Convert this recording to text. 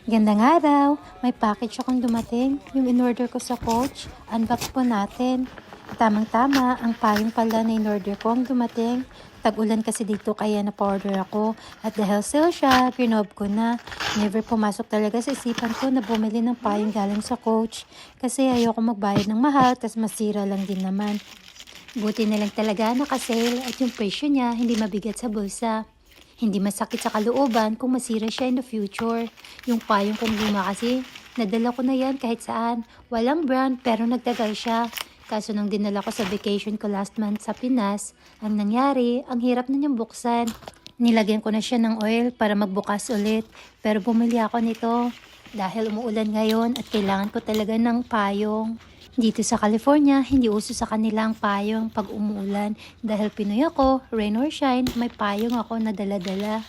Gandang araw! May package akong dumating. Yung in-order ko sa Coach. Unbox po natin. Tamang-tama, ang payong pala na in-order ko ang dumating. Tag-ulan kasi dito kaya na-order ako. At dahil sale siya, pinob ko na. Never pumasok talaga sa isipan ko na bumili ng payong galing sa Coach. Kasi ayoko magbayad ng mahal, tas masira lang din naman. Buti na lang talaga naka-sale at yung presyo niya hindi mabigat sa bulsa. Hindi masakit sa kalooban kung masira siya in the future. Yung payong kong luma kasi, nadala ko na yan kahit saan. Walang brand pero nagtagal siya. Kaso nung dinala ko sa vacation ko last month sa Pinas, ang nangyari, ang hirap na niyang buksan. Nilagyan ko na siya ng oil para magbukas ulit. Pero bumili ako nito dahil umuulan ngayon at kailangan ko talaga ng payong. Dito sa California, hindi uso sa kanila ang payong pag umuulan. Dahil Pinoy ako, rain or shine, may payong ako na dala-dala.